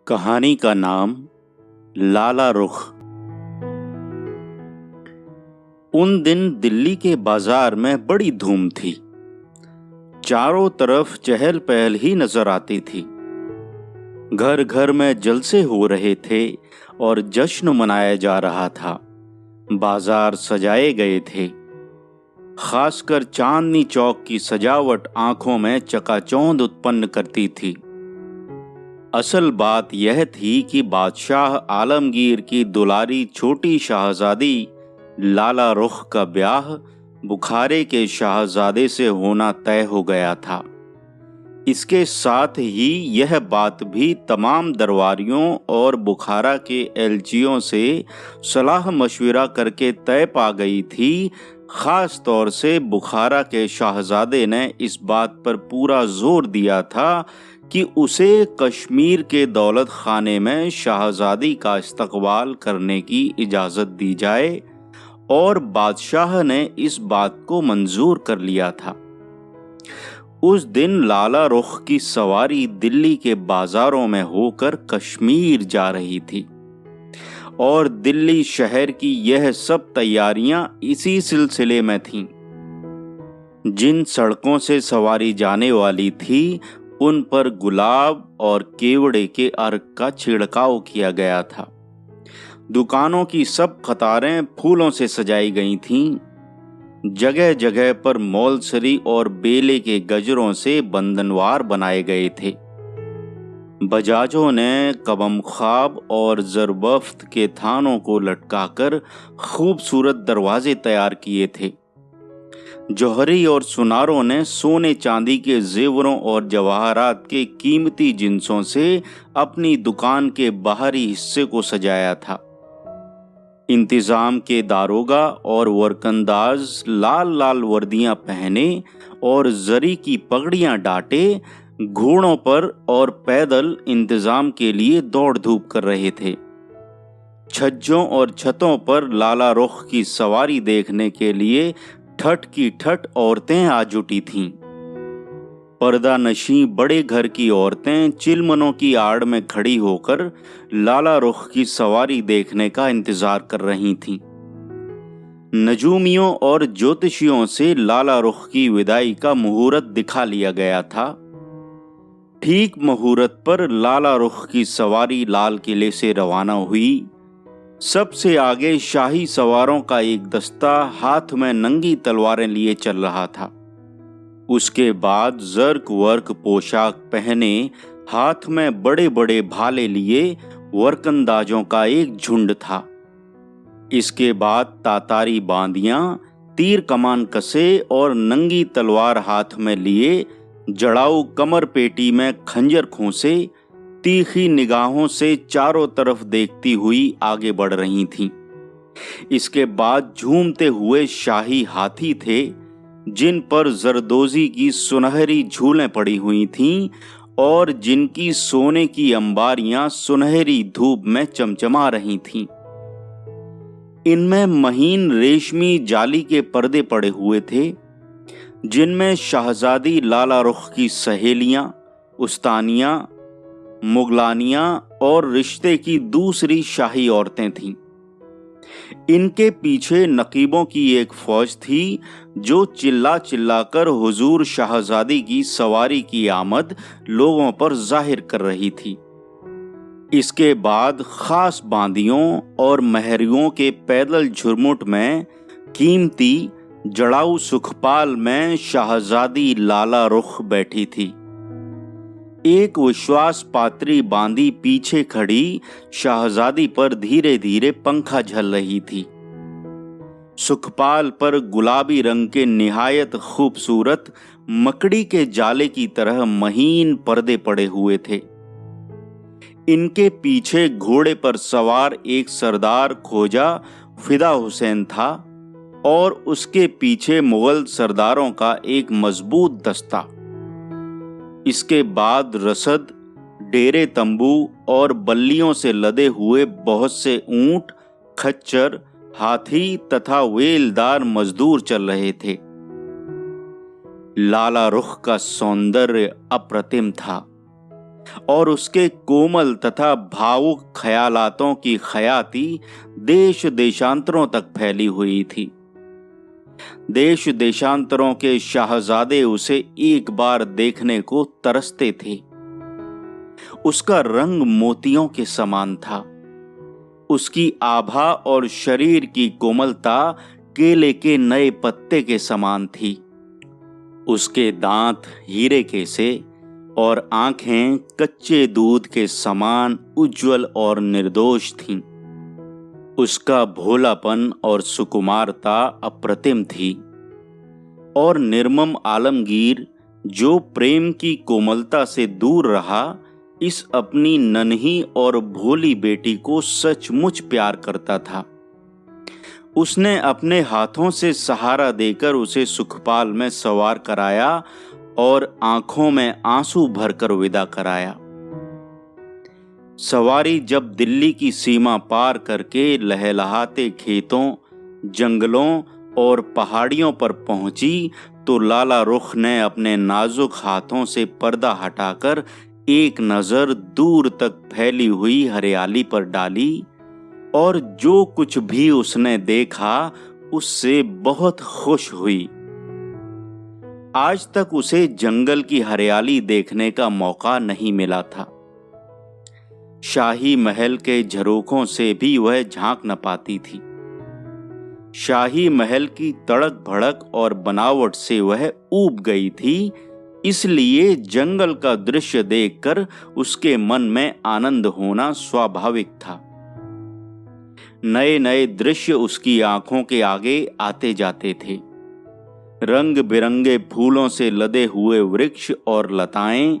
कहानी का नाम लाला रुख। उन दिन दिल्ली के बाजार में बड़ी धूम थी। चारों तरफ चहल पहल ही नजर आती थी। घर घर में जलसे हो रहे थे और जश्न मनाया जा रहा था। बाजार सजाए गए थे। खासकर चांदनी चौक की सजावट आंखों में चकाचौंध उत्पन्न करती थी। असल बात यह थी कि बादशाह आलमगीर की दुलारी छोटी शहजादी लाला रुख का ब्याह बुखारे के शहजादे से होना तय हो गया था। इसके साथ ही यह बात भी तमाम दरबारियों और बुखारा के एलचियों से सलाह मशविरा करके तय पा गई थी। खास तौर से बुखारा के शहजादे ने इस बात पर पूरा जोर दिया था कि उसे कश्मीर के दौलत खाने में शहजादी का इस्तकबाल करने की इजाज़त दी जाए और बादशाह ने इस बात को मंजूर कर लिया था। उस दिन लाला रुख की सवारी दिल्ली के बाजारों में होकर कश्मीर जा रही थी और दिल्ली शहर की यह सब तैयारियां इसी सिलसिले में थीं। जिन सड़कों से सवारी जाने वाली थी उन पर गुलाब और केवड़े के अर्क का छिड़काव किया गया था। दुकानों की सब कतारें फूलों से सजाई गई थीं। जगह जगह पर मौलसरी और बेले के गजरों से बंधनवार बनाए गए थे। बजाजों ने कबम ख्वाब और जरबफ्त के थानों को लटकाकर खूबसूरत दरवाजे तैयार किए थे। जौहरी और सुनारों ने सोने चांदी के जेवरों और जवाहरात के कीमती जिन्सों से अपनी दुकान के बाहरी हिस्से को सजाया था। इंतजाम के दारोगा और वर्कंदाज लाल लाल वर्दियां पहने और जरी की पगड़ियां डाटे घोड़ों पर और पैदल इंतजाम के लिए दौड़ धूप कर रहे थे। छज्जों और छतों पर लाला रुख की सवारी देखने के लिए ठठ की ठठ औरतें आ जुटी थीं। पर्दा नशी बड़े घर की औरतें चिलमनों की आड़ में खड़ी होकर लाला रुख की सवारी देखने का इंतजार कर रही थीं। नजूमियों और ज्योतिषियों से लाला रुख की विदाई का मुहूर्त दिखा लिया गया था। ठीक मुहूर्त पर लाला रुख की सवारी लाल किले से रवाना हुई। सबसे आगे शाही सवारों का एक दस्ता हाथ में नंगी तलवारें लिए चल रहा था। उसके बाद जर्क वर्क पोशाक पहने हाथ में बड़े बड़े भाले लिए वर्कंदाजों का एक झुंड था। इसके बाद तातारी बांदियां तीर कमान कसे और नंगी तलवार हाथ में लिए जड़ाऊ कमर पेटी में खंजर खोसे तीखी निगाहों से चारों तरफ देखती हुई आगे बढ़ रही थीं। इसके बाद झूमते हुए शाही हाथी थे जिन पर जरदोजी की सुनहरी झूलें पड़ी हुई थीं और जिनकी सोने की अंबारियां सुनहरी धूप में चमचमा रही थीं। इनमें महीन रेशमी जाली के पर्दे पड़े हुए थे जिनमें शहजादी लाला रुख की सहेलियां, उस्तानियां, मुगलानियां और रिश्ते की दूसरी शाही औरतें थीं। इनके पीछे नकीबों की एक फौज थी जो चिल्ला चिल्लाकर हुजूर शहजादी की सवारी की आमद लोगों पर जाहिर कर रही थी। इसके बाद खास बांदियों और महरियों के पैदल झुरमुट में कीमती जड़ाऊ सुखपाल में शहजादी लाला रुख बैठी थी। एक विश्वास पात्री बांदी पीछे खड़ी शहजादी पर धीरे धीरे पंखा झल रही थी। सुखपाल पर गुलाबी रंग के निहायत खूबसूरत मकड़ी के जाले की तरह महीन पर्दे पड़े हुए थे। इनके पीछे घोड़े पर सवार एक सरदार खोजा फिदा हुसैन था और उसके पीछे मुगल सरदारों का एक मजबूत दस्ता। इसके बाद रसद, डेरे तंबू और बल्लियों से लदे हुए बहुत से ऊंट, खच्चर, हाथी तथा वेलदार मजदूर चल रहे थे। लाला रुख का सौंदर्य अप्रतिम था। और उसके कोमल तथा भावुक ख्यालातों की खयाती देश देशांतरों तक फैली हुई थी। देश देशांतरों के शाहजादे उसे एक बार देखने को तरसते थे। उसका रंग मोतियों के समान था। उसकी आभा और शरीर की कोमलता केले के नए पत्ते के समान थी। उसके दांत हीरे के से और आंखें कच्चे दूध के समान उज्जवल और निर्दोष थीं। उसका भोलापन और सुकुमारता अप्रतिम थी और निर्मम आलमगीर, जो प्रेम की कोमलता से दूर रहा, इस अपनी नन्ही और भोली बेटी को सचमुच प्यार करता था। उसने अपने हाथों से सहारा देकर उसे सुखपाल में सवार कराया और आंखों में आंसू भरकर विदा कराया। सवारी जब दिल्ली की सीमा पार करके लहलहाते खेतों, जंगलों और पहाड़ियों पर पहुंची तो लाला रुख ने अपने नाजुक हाथों से पर्दा हटाकर एक नजर दूर तक फैली हुई हरियाली पर डाली और जो कुछ भी उसने देखा उससे बहुत खुश हुई। आज तक उसे जंगल की हरियाली देखने का मौका नहीं मिला था। शाही महल के झरोखों से भी वह झांक न पाती थी। शाही महल की तड़क भड़क और बनावट से वह ऊब गई थी, इसलिए जंगल का दृश्य देखकर उसके मन में आनंद होना स्वाभाविक था। नए नए दृश्य उसकी आंखों के आगे आते जाते थे। रंग बिरंगे फूलों से लदे हुए वृक्ष और लताएं,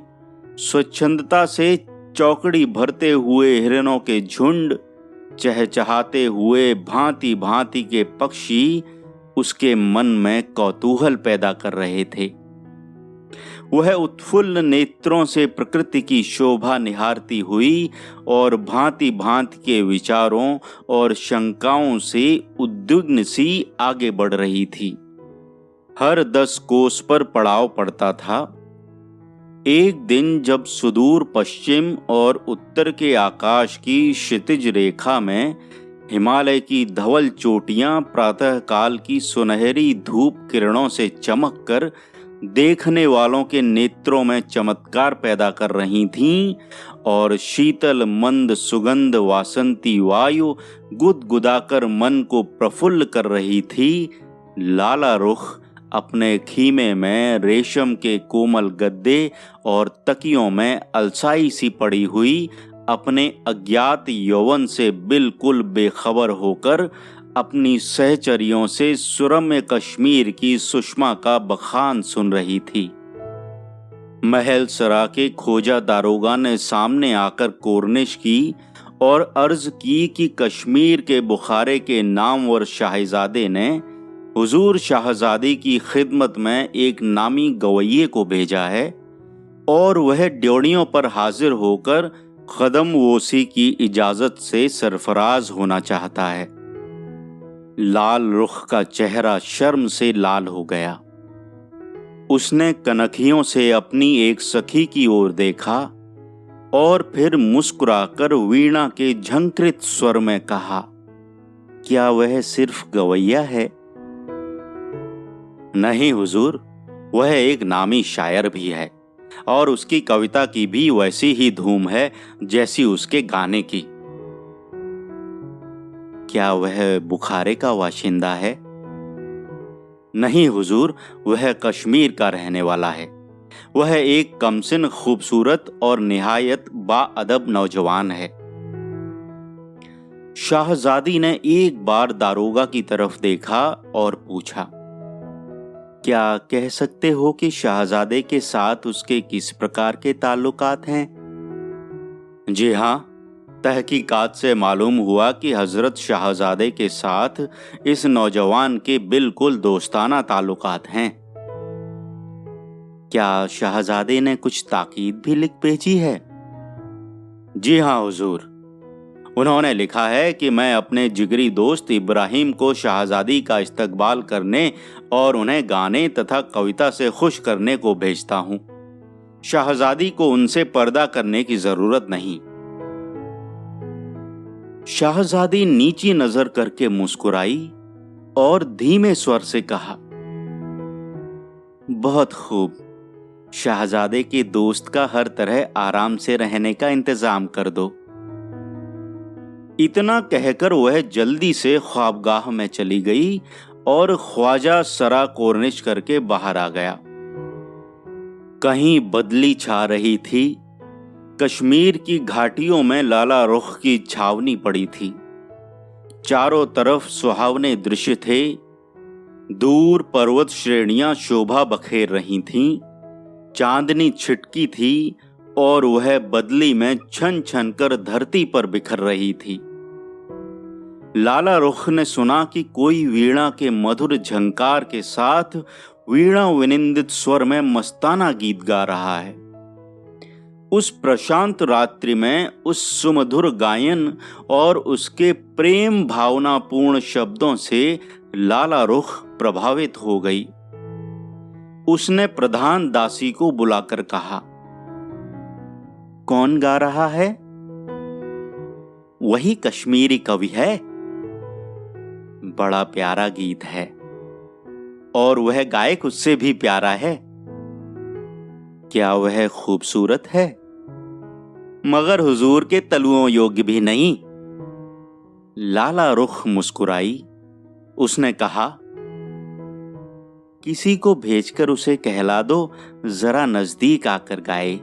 स्वच्छंदता से चौकड़ी भरते हुए हिरणों के झुंड, चहचहाते हुए भांति भांति के पक्षी उसके मन में कौतूहल पैदा कर रहे थे। वह उत्फुल्ल नेत्रों से प्रकृति की शोभा निहारती हुई और भांति भांति के विचारों और शंकाओं से उद्विग्न सी आगे बढ़ रही थी। हर 10 कोस पर पड़ाव पड़ता था। एक दिन जब सुदूर पश्चिम और उत्तर के आकाश की क्षितिज रेखा में हिमालय की धवल चोटियां प्रातःकाल की सुनहरी धूप किरणों से चमककर देखने वालों के नेत्रों में चमत्कार पैदा कर रही थीं और शीतल मंद सुगंध वासंती वायु गुदगुदाकर मन को प्रफुल्ल कर रही थी, लाला रुख अपने खीमे में रेशम के कोमल गद्दे और तकियों में अलसाई सी पड़ी हुई अपने अज्ञात यौवन से बिल्कुल बेखबर होकर अपनी सहचरियों से सुरम्य कश्मीर की सुषमा का बखान सुन रही थी। महल सरा के खोजा दारोगा ने सामने आकर कोर्निश की और अर्ज की कि कश्मीर के बुखारे के नामवर शाहजादे ने हुजूर शाहजादी की खिदमत में एक नामी गवैये को भेजा है और वह ड्योड़ियों पर हाजिर होकर कदम वोसी की इजाजत से सरफराज होना चाहता है। लाल रुख का चेहरा शर्म से लाल हो गया। उसने कनखियों से अपनी एक सखी की ओर देखा और फिर मुस्कुराकर वीणा के झंकृत स्वर में कहा, क्या वह सिर्फ गवैया है? नहीं हुजूर, वह एक नामी शायर भी है और उसकी कविता की भी वैसी ही धूम है जैसी उसके गाने की। क्या वह बुखारे का वाशिंदा है? नहीं हुजूर, वह कश्मीर का रहने वाला है। वह एक कमसिन खूबसूरत और निहायत बाअदब नौजवान है। शाहजादी ने एक बार दारोगा की तरफ देखा और पूछा, क्या कह सकते हो कि शाहजादे के साथ उसके किस प्रकार के ताल्लुकात हैं? जी हाँ, तहकीकात से मालूम हुआ कि हजरत शाहजादे के साथ इस नौजवान के बिल्कुल दोस्ताना ताल्लुकात हैं। क्या शाहजादे ने कुछ ताकीद भी लिख भेजी है? जी हाँ हुजूर, उन्होंने लिखा है कि मैं अपने जिगरी दोस्त इब्राहिम को शाहजादी का इस्तकबाल करने और उन्हें गाने तथा कविता से खुश करने को भेजता हूँ। शहजादी को उनसे पर्दा करने की जरूरत नहीं। शहजादी नीची नजर करके मुस्कुराई और धीमे स्वर से कहा, बहुत खूब, शहजादे के दोस्त का हर तरह आराम से रहने का इंतजाम कर दो। इतना कहकर वह जल्दी से ख्वाबगाह में चली गई और ख्वाजा सरा कोर्निश करके बाहर आ गया। कहीं बदली छा रही थी। कश्मीर की घाटियों में लाला रुख की छावनी पड़ी थी। चारों तरफ सुहावने दृश्य थे। दूर पर्वत श्रेणियां शोभा बखेर रही थीं। चांदनी छिटकी थी और वह बदली में छन छन कर धरती पर बिखर रही थी। लाला रुख ने सुना कि कोई वीणा के मधुर झंकार के साथ वीणा विनिंदित स्वर में मस्ताना गीत गा रहा है। उस प्रशांत रात्रि में उस सुमधुर गायन और उसके प्रेम भावनापूर्ण शब्दों से लाला रुख प्रभावित हो गई। उसने प्रधान दासी को बुलाकर कहा, कौन गा रहा है? वही कश्मीरी कवि है। बड़ा प्यारा गीत है और वह गायक उससे भी प्यारा है। क्या वह खूबसूरत है? मगर हुजूर के तलुओं योग्य भी नहीं। लाला रुख मुस्कुराई। उसने कहा, किसी को भेजकर उसे कहला दो जरा नजदीक आकर गाए।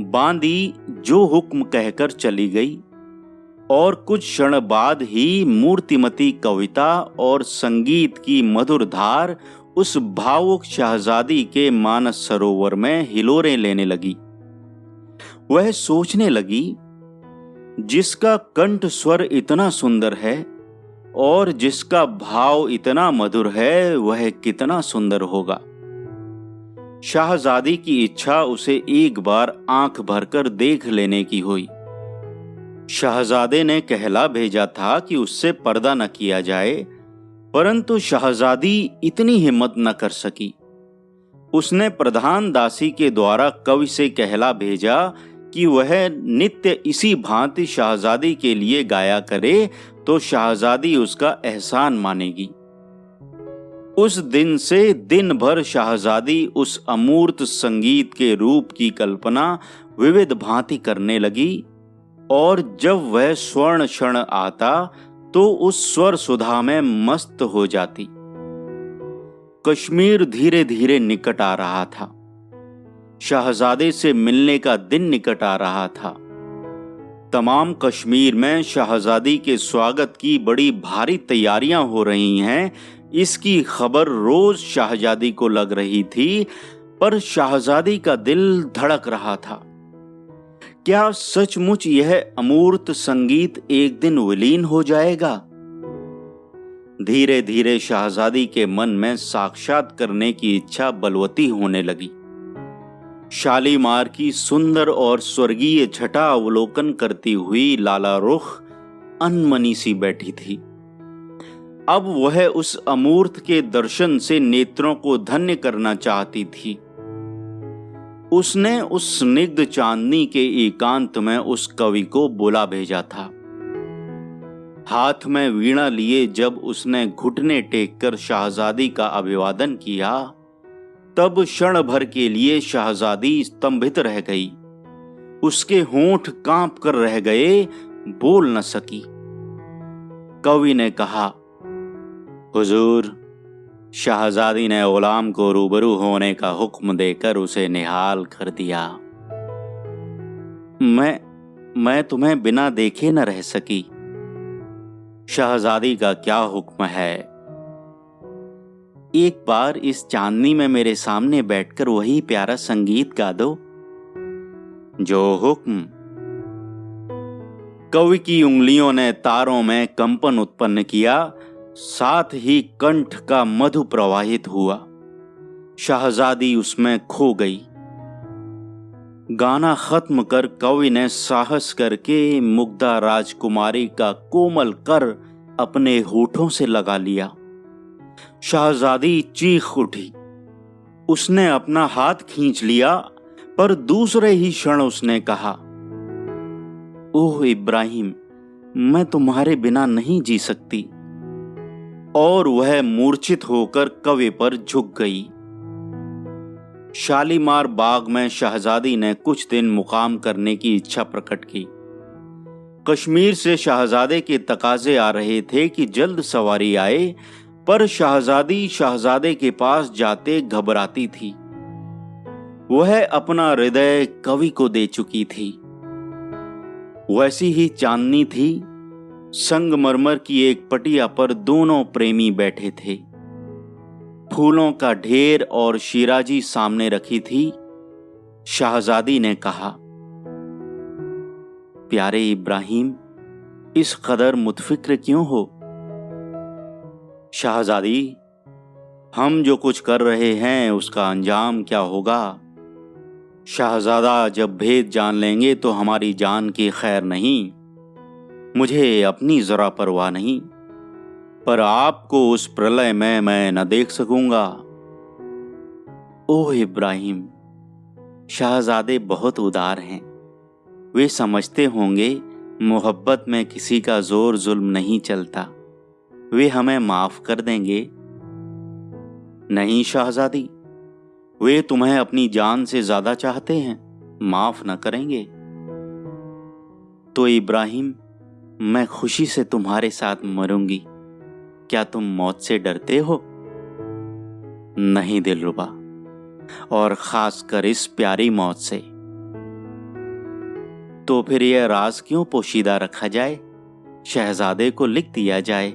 बांदी जो हुक्म कहकर चली गई और कुछ क्षण बाद ही मूर्तिमती कविता और संगीत की मधुर धार उस भावुक शहजादी के मानस सरोवर में हिलोरें लेने लगी। वह सोचने लगी, जिसका कंठ स्वर इतना सुंदर है और जिसका भाव इतना मधुर है, वह कितना सुंदर होगा। शहजादी की इच्छा उसे एक बार आंख भरकर देख लेने की हुई। शहजादे ने कहला भेजा था कि उससे पर्दा न किया जाए, परंतु शहजादी इतनी हिम्मत न कर सकी। उसने प्रधान दासी के द्वारा कवि से कहला भेजा कि वह नित्य इसी भांति शहजादी के लिए गाया करे तो शहजादी उसका एहसान मानेगी। उस दिन से दिन भर शहजादी उस अमूर्त संगीत के रूप की कल्पना विविध भांति करने लगी और जब वह स्वर्ण क्षण आता तो उस स्वर सुधा में मस्त हो जाती। कश्मीर धीरे धीरे निकट आ रहा था। शहजादे से मिलने का दिन निकट आ रहा था। तमाम कश्मीर में शहजादी के स्वागत की बड़ी भारी तैयारियां हो रही हैं, इसकी खबर रोज शहजादी को लग रही थी, पर शहजादी का दिल धड़क रहा था। क्या सचमुच यह अमूर्त संगीत एक दिन विलीन हो जाएगा? धीरे धीरे शहजादी के मन में साक्षात करने की इच्छा बलवती होने लगी। शालीमार की सुंदर और स्वर्गीय छटा अवलोकन करती हुई लाला रुख अनमनी सी बैठी थी। अब वह उस अमूर्त के दर्शन से नेत्रों को धन्य करना चाहती थी। उसने उस स्निग्ध चांदनी के एकांत में उस कवि को बुला भेजा था। हाथ में वीणा लिए जब उसने घुटने टेककर शहजादी का अभिवादन किया, तब क्षण भर के लिए शहजादी स्तंभित रह गई। उसके होंठ कांप कर रह गए, बोल न सकी। कवि ने कहा, हुजूर, शहजादी ने गुलाम को रूबरू होने का हुक्म देकर उसे निहाल कर दिया। मैं तुम्हें बिना देखे न रह सकी। शहजादी का क्या हुक्म है? एक बार इस चांदनी में मेरे सामने बैठकर वही प्यारा संगीत गा दो। जो हुक्म। कवि की उंगलियों ने तारों में कंपन उत्पन्न किया, साथ ही कंठ का मधु प्रवाहित हुआ। शहजादी उसमें खो गई। गाना खत्म कर कवि ने साहस करके मुग्धा राजकुमारी का कोमल कर अपने होठों से लगा लिया। शहजादी चीख उठी। उसने अपना हाथ खींच लिया, पर दूसरे ही क्षण उसने कहा, ओह इब्राहिम, मैं तुम्हारे बिना नहीं जी सकती। और वह मूर्छित होकर कवे पर झुक गई। शालीमार बाग में शहजादी ने कुछ दिन मुकाम करने की इच्छा प्रकट की। कश्मीर से शहजादे के तकाजे आ रहे थे कि जल्द सवारी आए, पर शहजादी शहजादे के पास जाते घबराती थी। वह अपना हृदय कवि को दे चुकी थी। वैसी ही चांदनी थी। संगमरमर की एक पटिया पर दोनों प्रेमी बैठे थे। फूलों का ढेर और शिराजी सामने रखी थी। शहजादी ने कहा, प्यारे इब्राहिम, इस कदर मुतफिक्र क्यों हो? शहजादी, हम जो कुछ कर रहे हैं उसका अंजाम क्या होगा? शहजादा जब भेद जान लेंगे तो हमारी जान की खैर नहीं। मुझे अपनी जरा परवाह नहीं, पर आपको उस प्रलय में मैं न देख सकूंगा। ओह इब्राहिम, शहजादे बहुत उदार हैं। वे समझते होंगे मोहब्बत में किसी का जोर जुल्म नहीं चलता। वे हमें माफ कर देंगे। नहीं शहजादी, वे तुम्हें अपनी जान से ज्यादा चाहते हैं, माफ न करेंगे। तो इब्राहिम, मैं खुशी से तुम्हारे साथ मरूंगी। क्या तुम मौत से डरते हो? नहीं दिलरुबा, और खासकर इस प्यारी मौत से। तो फिर यह राज क्यों पोशीदा रखा जाए? शहजादे को लिख दिया जाए।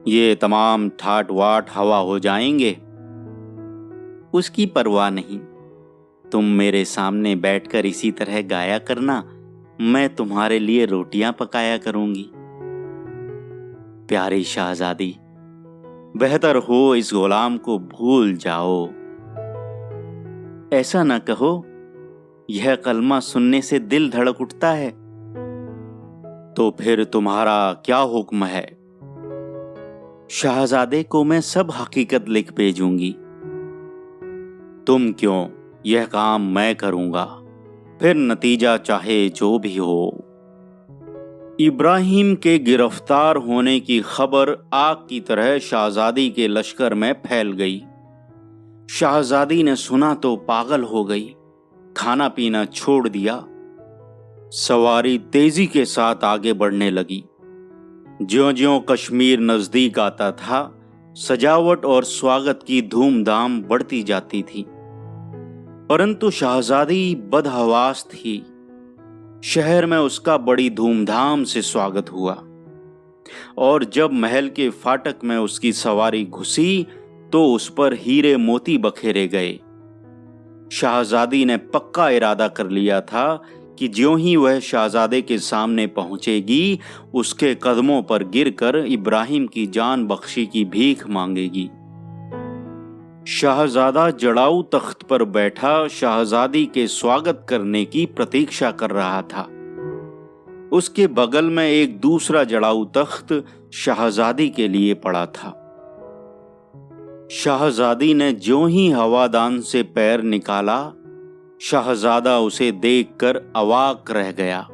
ये तमाम ठाट वाट हवा हो जाएंगे। उसकी परवाह नहीं। तुम मेरे सामने बैठकर इसी तरह गाया करना, मैं तुम्हारे लिए रोटियां पकाया करूंगी। प्यारी शहजादी, बेहतर हो इस गुलाम को भूल जाओ। ऐसा न कहो, यह कलमा सुनने से दिल धड़क उठता है। तो फिर तुम्हारा क्या हुक्म है? शहजादे को मैं सब हकीकत लिख भेजूंगी। तुम क्यों, यह काम मैं करूंगा, फिर नतीजा चाहे जो भी हो। इब्राहिम के गिरफ्तार होने की खबर आग की तरह शहजादी के लश्कर में फैल गई। शहजादी ने सुना तो पागल हो गई, खाना पीना छोड़ दिया। सवारी तेजी के साथ आगे बढ़ने लगी। ज्यों-ज्यों कश्मीर नजदीक आता था, सजावट और स्वागत की धूमधाम बढ़ती जाती थी। परंतु शहजादी बदहवास थी। शहर में उसका बड़ी धूमधाम से स्वागत हुआ, और जब महल के फाटक में उसकी सवारी घुसी तो उस पर हीरे मोती बखेरे गए। शहजादी ने पक्का इरादा कर लिया था कि ज्यों ही वह शहजादे के सामने पहुंचेगी, उसके कदमों पर गिरकर इब्राहिम की जान बख्शी की भीख मांगेगी। शहजादा जड़ाऊ तख्त पर बैठा शहजादी के स्वागत करने की प्रतीक्षा कर रहा था। उसके बगल में एक दूसरा जड़ाऊ तख्त शहजादी के लिए पड़ा था। शहजादी ने ज्यों ही हवादान से पैर निकाला, शहजादा उसे देखकर अवाक रह गया।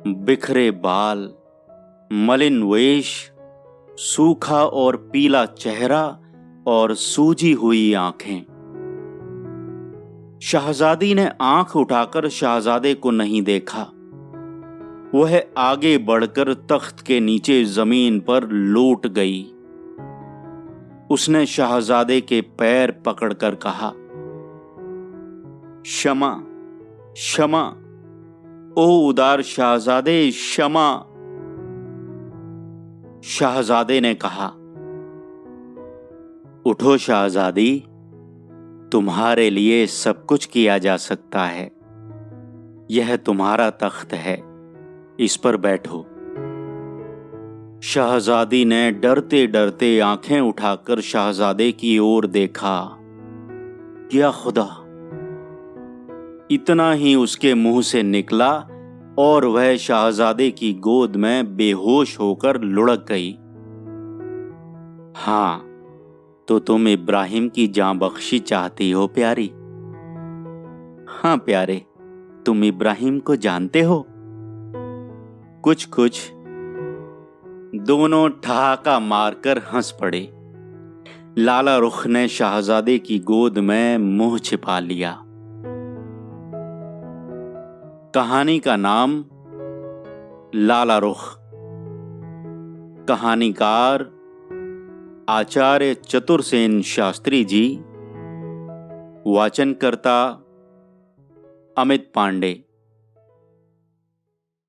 बिखरे बाल, मलिन वेश, सूखा और पीला चेहरा और सूजी हुई आंखें। शहजादी ने आंख उठाकर शहजादे को नहीं देखा। वह आगे बढ़कर तख्त के नीचे जमीन पर लौट गई। उसने शहजादे के पैर पकड़कर कहा, क्षमा, क्षमा, ओ उदार शहजादे, क्षमा। शहजादे ने कहा, उठो शहजादी, तुम्हारे लिए सब कुछ किया जा सकता है। यह तुम्हारा तख्त है, इस पर बैठो। शहजादी ने डरते डरते आंखें उठाकर शहजादे की ओर देखा। या खुदा, इतना ही उसके मुंह से निकला और वह शहजादे की गोद में बेहोश होकर लुढ़क गई। हाँ, तो तुम इब्राहिम की जान बख्शी चाहती हो प्यारी? हाँ प्यारे, तुम इब्राहिम को जानते हो? कुछ कुछ। दोनों ठहाका मारकर हंस पड़े। लाला रुख ने शहजादे की गोद में मुंह छिपा लिया। कहानी का नाम लाला रुख। कहानीकार आचार्य चतुरसेन शास्त्री जी। वाचनकर्ता अमित पांडे।